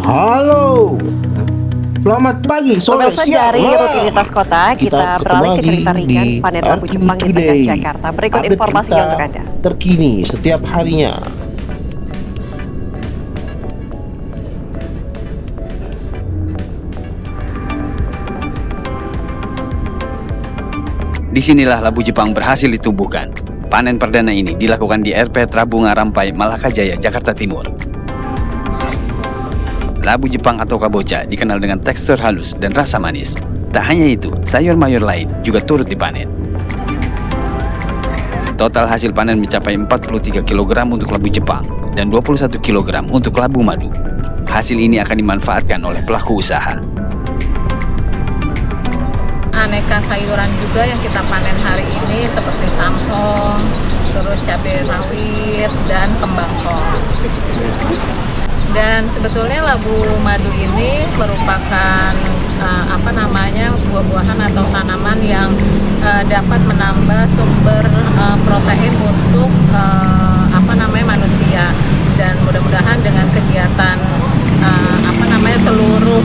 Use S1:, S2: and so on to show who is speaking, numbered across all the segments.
S1: Halo, selamat pagi, sore,
S2: Pemirsa
S1: siang,
S2: dari
S1: malam.
S2: rutinitas kota, kita beralih ke cerita ringan panen labu Jepang di tengah Jakarta. Berikut
S1: Update
S2: informasinya
S1: berita
S2: untuk Anda.
S1: terkini setiap harinya.
S3: Disinilah labu Jepang berhasil ditumbuhkan. Panen perdana ini dilakukan di RP Trabunga Rampai, Malakajaya, Jakarta Timur. Labu Jepang atau kabocha dikenal dengan tekstur halus dan rasa manis. Tak hanya itu, sayur mayur lain juga turut dipanen. Total hasil panen mencapai 43 kg untuk labu Jepang dan 21 kg untuk labu madu. Hasil ini akan dimanfaatkan oleh pelaku usaha.
S4: Aneka sayuran juga yang kita panen hari ini seperti sangkong, terus cabai rawit dan kembang kol. Dan sebetulnya labu madu ini merupakan buah-buahan atau tanaman yang dapat menambah sumber protein untuk manusia. Dan mudah-mudahan dengan kegiatan seluruh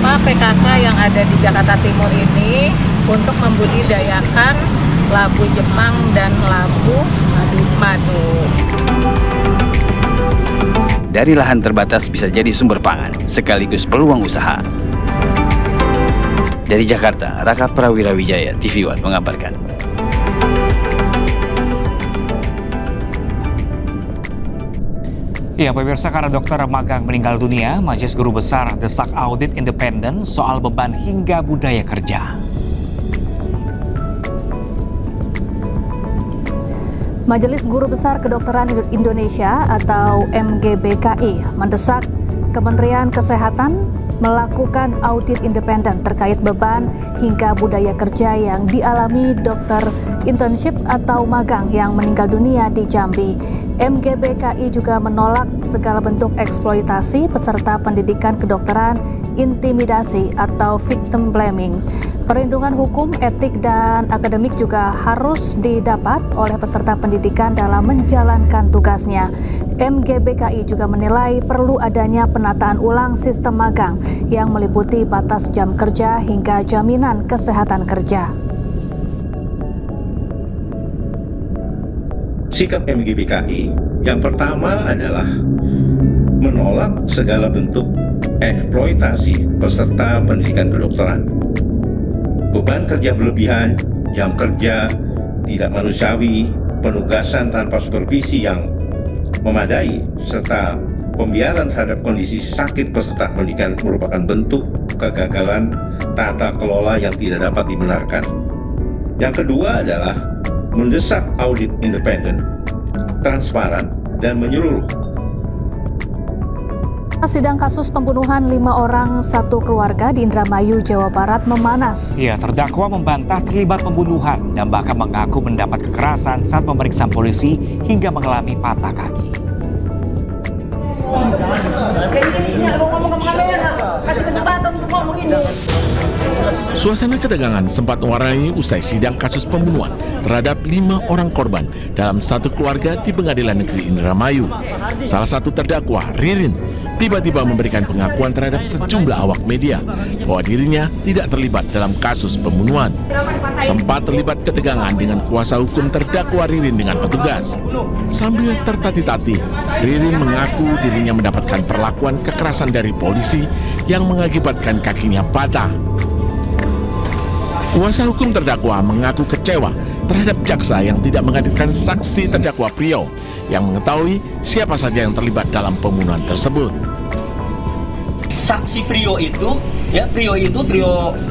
S4: PKK yang ada di Jakarta Timur ini untuk membudidayakan labu Jepang dan labu madu.
S3: Dari lahan terbatas bisa jadi sumber pangan, sekaligus peluang usaha. Dari Jakarta, Raka Prawira Wijaya, TV One mengabarkan.
S5: Ya, pemirsa, karena dokter magang meninggal dunia, Majelis Guru Besar desak audit independen soal beban hingga budaya kerja.
S6: Majelis Guru Besar Kedokteran Indonesia atau MGBKI mendesak Kementerian Kesehatan melakukan audit independen terkait beban hingga budaya kerja yang dialami dokter internship atau magang yang meninggal dunia di Jambi. MGBKI juga menolak segala bentuk eksploitasi peserta pendidikan kedokteran, intimidasi atau victim blaming. Perlindungan hukum, etik, dan akademik juga harus didapat oleh peserta pendidikan dalam menjalankan tugasnya. MGBKI juga menilai perlu adanya penataan ulang sistem magang yang meliputi batas jam kerja hingga jaminan kesehatan kerja.
S7: Sikap MGBKI yang pertama adalah menolak segala bentuk eksploitasi peserta pendidikan kedokteran. Beban kerja berlebihan, jam kerja tidak manusiawi, penugasan tanpa supervisi yang memadai, serta pembiaran terhadap kondisi sakit peserta pendidikan merupakan bentuk kegagalan tata kelola yang tidak dapat dibenarkan. Yang kedua adalah mendesak audit independen, transparan, dan menyeluruh.
S6: Sidang kasus pembunuhan 5 orang satu keluarga di Indramayu, Jawa Barat memanas.
S5: Ya, terdakwa membantah terlibat pembunuhan dan bahkan mengaku mendapat kekerasan saat pemeriksaan polisi hingga mengalami patah kaki.
S8: Suasana ketegangan sempat mewarnai usai sidang kasus pembunuhan terhadap 5 orang korban dalam satu keluarga di Pengadilan Negeri Indramayu. Salah satu terdakwa, Ririn, tiba-tiba memberikan pengakuan terhadap sejumlah awak media bahwa dirinya tidak terlibat dalam kasus pembunuhan. Sempat terlibat ketegangan dengan kuasa hukum terdakwa Ririn dengan petugas. Sambil tertatih-tatih, Ririn mengaku dirinya mendapatkan perlakuan kekerasan dari polisi yang mengakibatkan kakinya patah. Kuasa hukum terdakwa mengaku kecewa terhadap jaksa yang tidak menghadirkan saksi terdakwa Prio yang mengetahui siapa saja yang terlibat dalam pembunuhan tersebut.
S9: Saksi Prio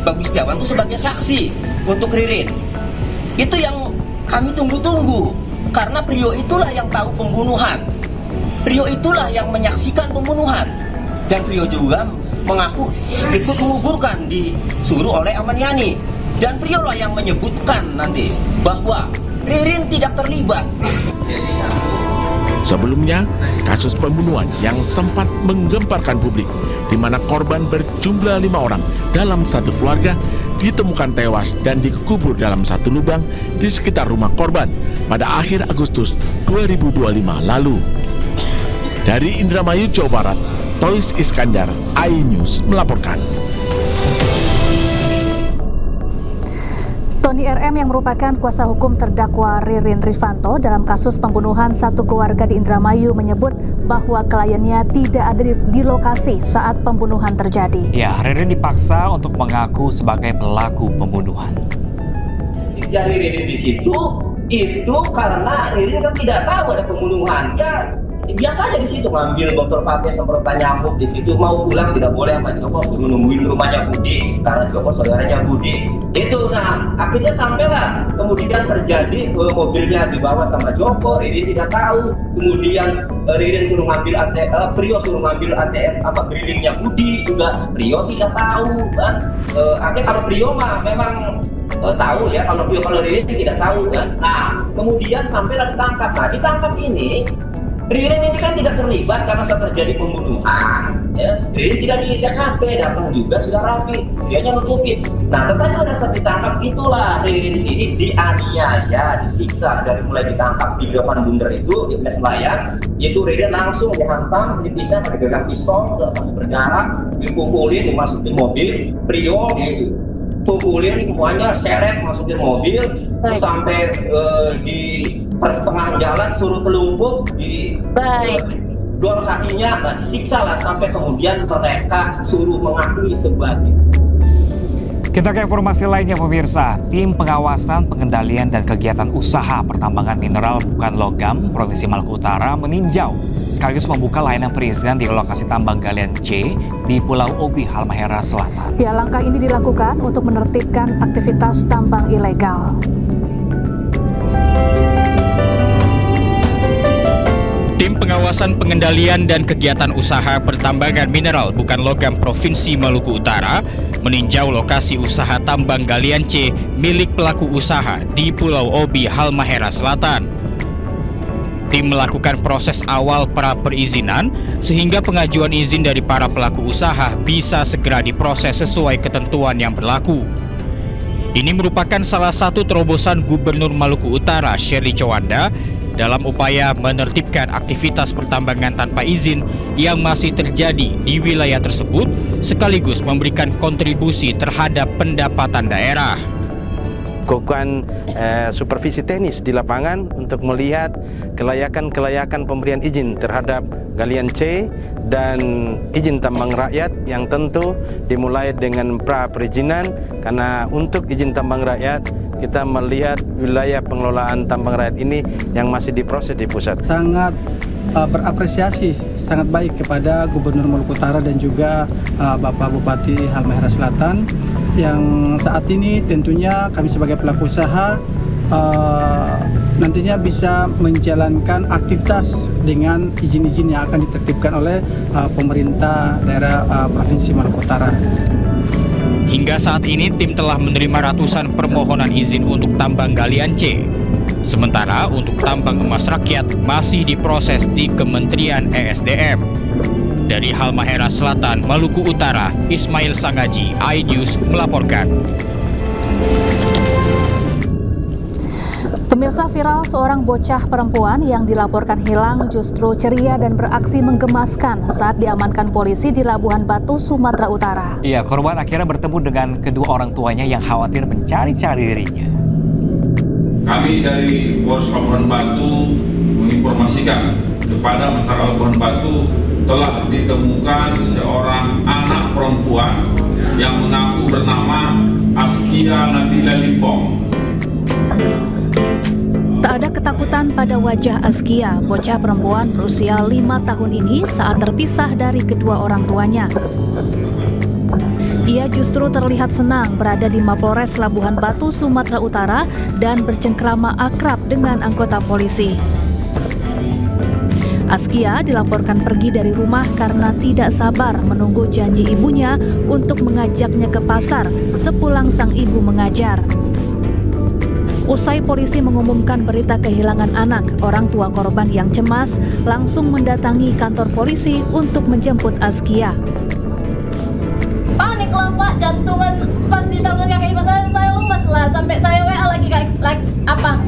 S9: Bagus Setiawan itu sebagai saksi untuk Ririn. Itu yang kami tunggu-tunggu, karena Prio itulah yang tahu pembunuhan. Prio itulah yang menyaksikan pembunuhan. Dan Prio juga mengaku ikut menguburkan disuruh oleh Aman Yani. Dan Prio lah yang menyebutkan nanti bahwa Ririn tidak terlibat.
S8: Sebelumnya, kasus pembunuhan yang sempat menggemparkan publik, di mana korban berjumlah 5 orang dalam satu keluarga ditemukan tewas dan dikubur dalam satu lubang di sekitar rumah korban pada akhir Agustus 2025 lalu. Dari Indramayu, Jawa Barat, Tois Iskandar, iNews melaporkan.
S6: Tony RM yang merupakan kuasa hukum terdakwa Ririn Rifanto dalam kasus pembunuhan satu keluarga di Indramayu menyebut bahwa kliennya tidak ada di lokasi saat pembunuhan terjadi.
S5: Ya, Ririn dipaksa untuk mengaku sebagai pelaku pembunuhan.
S9: Jari Ririn di situ itu karena Ririn kan tidak tahu ada pembunuhan. Ya biasa aja di situ ngambil botol pape semprotan nyamuk di situ, mau pulang tidak boleh sama Joko, suruh nungguin rumahnya Budi karena Joko saudaranya Budi. Itu nah akhirnya sampailah kemudian terjadi mobilnya dibawa sama Joko, Ririn tidak tahu. Kemudian Ririn suruh ngambil ATM, Prio suruh ngambil ATM grillingnya Budi juga, Prio tidak tahu kan. Akhirnya kalau Prio mah memang tahu ya, kalau Ririn tidak tahu kan. Nah kemudian sampailah ditangkap. Nah ditangkap ini Ririn ini kan tidak terlibat karena saat terjadi pembunuhan. Ya. Ririn tidak di TKP, datang juga sudah rapi, dia nutupin. Nah tetapi pada saat ditangkap itulah Ririn ini dianiaya, disiksa dari mulai ditangkap di Dewan Bunder itu di Meselayan, yaitu Ririn langsung dihantam, dipisah pakai gagang pistol, sampai berdarah, dipukulin, dimasukin mobil, Prio dipukulin semuanya, seret masukin mobil, terus sampai di pertengahan jalan suruh telungkup di gor kakinya, nah disiksa lah sampai kemudian mereka suruh mengakui sebagai.
S5: Kita ke informasi lainnya pemirsa, tim pengawasan pengendalian dan kegiatan usaha pertambangan mineral bukan logam Provinsi Maluku Utara meninjau sekaligus membuka layanan perizinan di lokasi tambang galian C di Pulau Obi, Halmahera Selatan.
S6: Ya, langkah ini dilakukan untuk menertibkan aktivitas tambang ilegal.
S10: Tim Pengawasan Pengendalian dan Kegiatan Usaha Pertambangan Mineral bukan logam Provinsi Maluku Utara meninjau lokasi usaha tambang galian C milik pelaku usaha di Pulau Obi, Halmahera Selatan. Tim melakukan proses awal pra perizinan sehingga pengajuan izin dari para pelaku usaha bisa segera diproses sesuai ketentuan yang berlaku. Ini merupakan salah satu terobosan Gubernur Maluku Utara, Shirley Chowanda, dalam upaya menertibkan aktivitas pertambangan tanpa izin yang masih terjadi di wilayah tersebut, sekaligus memberikan kontribusi terhadap pendapatan daerah.
S1: Melakukan supervisi teknis di lapangan untuk melihat kelayakan pemberian izin terhadap galian C dan izin tambang rakyat yang tentu dimulai dengan pra perizinan, karena untuk izin tambang rakyat kita melihat wilayah pengelolaan tambang rakyat ini yang masih diproses di pusat.
S11: Sangat berapresiasi, sangat baik kepada Gubernur Maluku Utara dan juga Bapak Bupati Halmahera Selatan yang saat ini tentunya kami sebagai pelaku usaha nantinya bisa menjalankan aktivitas dengan izin-izin yang akan ditertibkan oleh pemerintah daerah Provinsi Maluku Utara.
S10: Hingga saat ini tim telah menerima ratusan permohonan izin untuk tambang galian C. Sementara untuk tambang emas rakyat masih diproses di Kementerian ESDM. Dari Halmahera Selatan, Maluku Utara, Ismail Sangaji, iNews melaporkan.
S6: Pemirsa, viral seorang bocah perempuan yang dilaporkan hilang justru ceria dan beraksi menggemaskan saat diamankan polisi di Labuhan Batu, Sumatera Utara.
S5: Iya, korban akhirnya bertemu dengan kedua orang tuanya yang khawatir mencari-cari dirinya.
S12: Kami dari Polres Labuhan Batu menginformasikan kepada masyarakat Labuhan Batu telah ditemukan seorang anak perempuan yang mengaku bernama Askia Nabila Limpong.
S6: Tak ada ketakutan pada wajah Askia, bocah perempuan berusia 5 tahun ini saat terpisah dari kedua orang tuanya. Ia justru terlihat senang berada di Mapolres Labuhan Batu, Sumatera Utara dan bercengkrama akrab dengan anggota polisi. Askia dilaporkan pergi dari rumah karena tidak sabar menunggu janji ibunya untuk mengajaknya ke pasar sepulang sang ibu mengajar. Usai polisi mengumumkan berita kehilangan anak, orang tua korban yang cemas langsung mendatangi kantor polisi untuk menjemput Askia.
S13: Panik lah Pak, jantungan pas di tangan kakak ipar saya lemas lah, sampai saya WA lagi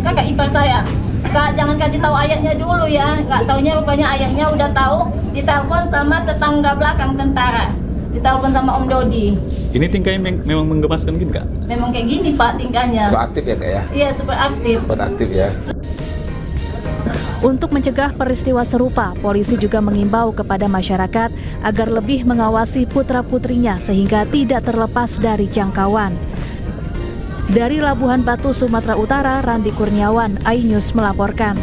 S13: kakak ipar saya. Kak, jangan kasih tahu ayahnya dulu ya. Nggak taunya rupanya ayahnya udah tahu, ditelepon sama tetangga belakang tentara. Ditelepon sama Om Dodi.
S14: Ini tingkahnya memang menggemaskan gini, Kak?
S13: Memang kayak gini Pak tingkahnya.
S15: Super aktif ya Kak ya?
S13: Iya, super aktif.
S15: Super aktif ya.
S6: Untuk mencegah peristiwa serupa, polisi juga mengimbau kepada masyarakat agar lebih mengawasi putra-putrinya sehingga tidak terlepas dari jangkauan. Dari Labuhan Batu, Sumatera Utara, Randi Kurniawan, iNews melaporkan.